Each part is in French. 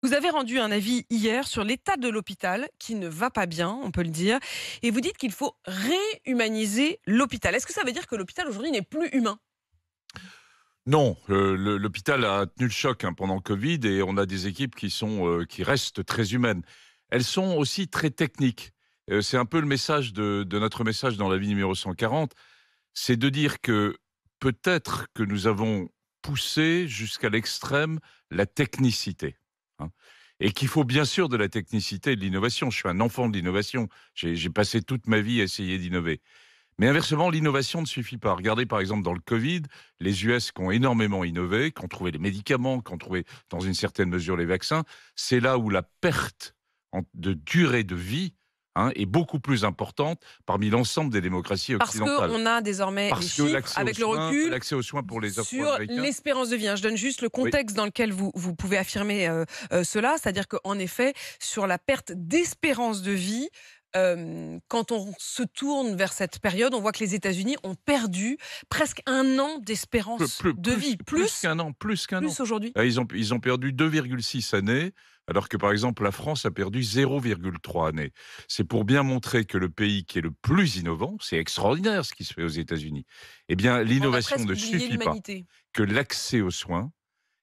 Vous avez rendu un avis hier sur l'état de l'hôpital qui ne va pas bien, on peut le dire, et vous dites qu'il faut réhumaniser l'hôpital. Est-ce que ça veut dire que l'hôpital aujourd'hui n'est plus humain? Non, l'hôpital a tenu le choc, pendant le Covid et on a des équipes qui restent très humaines. Elles sont aussi très techniques. C'est un peu le message de notre message dans l'avis numéro 140, c'est de dire que peut-être que nous avons poussé jusqu'à l'extrême la technicité, hein, et qu'il faut bien sûr de la technicité et de l'innovation. Je suis un enfant de l'innovation. J'ai passé toute ma vie à essayer d'innover. Mais inversement, l'innovation ne suffit pas. Regardez par exemple dans le Covid, les US qui ont énormément innové, qui ont trouvé les médicaments, qui ont trouvé dans une certaine mesure les vaccins, c'est là où la perte de durée de vie, est beaucoup plus importante parmi l'ensemble des démocraties Parce occidentales. qu'on a désormais les Parce que chiffres avec le recul l'accès aux soins pour les sur Afro-Américains, l'espérance de vie. Je donne juste le oui, contexte dans lequel vous pouvez affirmer cela, c'est-à-dire qu'en effet, sur la perte d'espérance de vie, quand on se tourne vers cette période, on voit que les États-Unis ont perdu presque un an d'espérance de vie. plus qu'un an, plus qu'un an. Plus aujourd'hui. Ils ont perdu 2,6 années, alors que par exemple la France a perdu 0,3 années. C'est pour bien montrer que le pays qui est le plus innovant, c'est extraordinaire ce qui se fait aux États-Unis. Eh bien, On a l'innovation presque ne oublié suffit pas. l'humanité. Que l'accès aux soins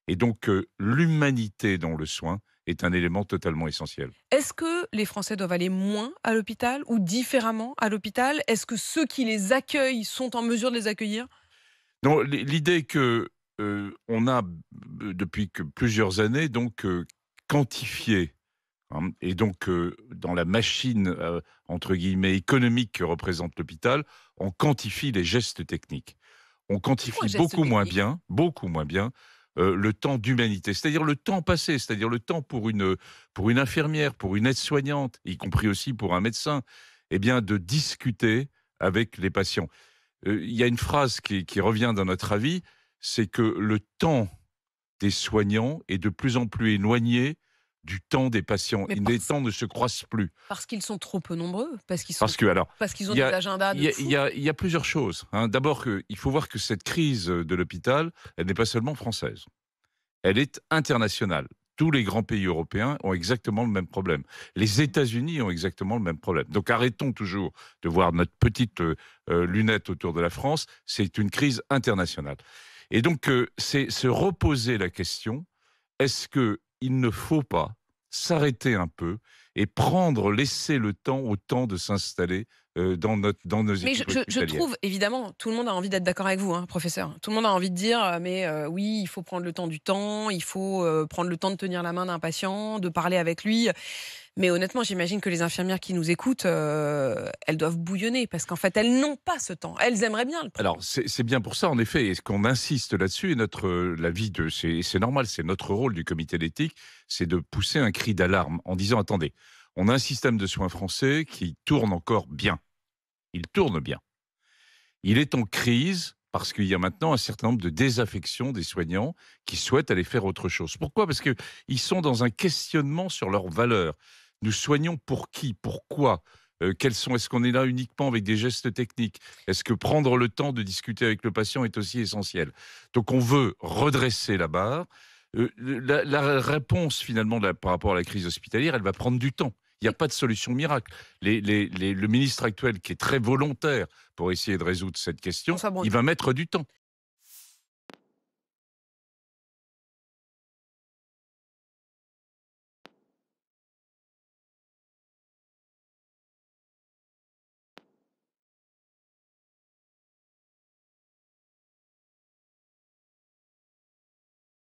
et donc que l'humanité dans le soin est un élément totalement essentiel. Est-ce que les Français doivent aller moins à l'hôpital ou différemment à l'hôpital? Est-ce que ceux qui les accueillent sont en mesure de les accueillir? Non, l'idée que on a depuis que plusieurs années donc quantifié, et donc dans la machine entre guillemets économique que représente l'hôpital, on quantifie les gestes techniques. On C'est quoi un quantifie geste technique? beaucoup moins bien le temps d'humanité, c'est-à-dire le temps passé, c'est-à-dire le temps pour une infirmière, pour une aide-soignante, y compris aussi pour un médecin, eh bien de discuter avec les patients. Il y a une phrase qui revient dans notre avis, c'est que le temps des soignants est de plus en plus éloigné du temps des patients. Mais Les parce temps ne se croisent plus. Parce qu'ils sont trop peu nombreux? Parce que alors, Parce qu'ils ont il y des a agendas de fous? il y a plusieurs choses, D'abord il faut voir que cette crise de l'hôpital, elle n'est pas seulement française, elle est internationale. Tous les grands pays européens ont exactement le même problème. Les États-Unis ont exactement le même problème. Donc arrêtons toujours de voir notre petite lunette autour de la France. C'est une crise internationale. Et donc c'est se reposer la question, est-ce qu'il ne faut pas s'arrêter un peu et laisser le temps au temps de s'installer dans nos Mais je équipes je je hospitalières. trouve évidemment, tout le monde a envie d'être d'accord avec vous, hein, professeur. Tout le monde a envie de dire, mais oui, il faut prendre le temps du temps, il faut, prendre le temps de tenir la main d'un patient, de parler avec lui. Mais honnêtement, j'imagine que les infirmières qui nous écoutent, elles doivent bouillonner parce qu'en fait, elles n'ont pas ce temps. Elles aimeraient bien le prendre. Alors, c'est bien pour ça, en effet, et qu'on insiste là-dessus, et c'est normal, c'est notre rôle du comité d'éthique, c'est de pousser un cri d'alarme en disant, attendez, on a un système de soins français qui tourne encore bien. Il tourne bien. Il est en crise parce qu'il y a maintenant un certain nombre de désaffections des soignants qui souhaitent aller faire autre chose. Pourquoi? Parce qu'ils sont dans un questionnement sur leurs valeurs. Nous soignons pour qui? Pourquoi? Est-ce qu'on est là uniquement avec des gestes techniques? Est-ce que prendre le temps de discuter avec le patient est aussi essentiel? Donc on veut redresser la barre. La réponse finalement par rapport à la crise hospitalière, elle va prendre du temps. Il n'y a pas de solution miracle. Le ministre actuel, qui est très volontaire pour essayer de résoudre cette question, François il Braun. va mettre du temps.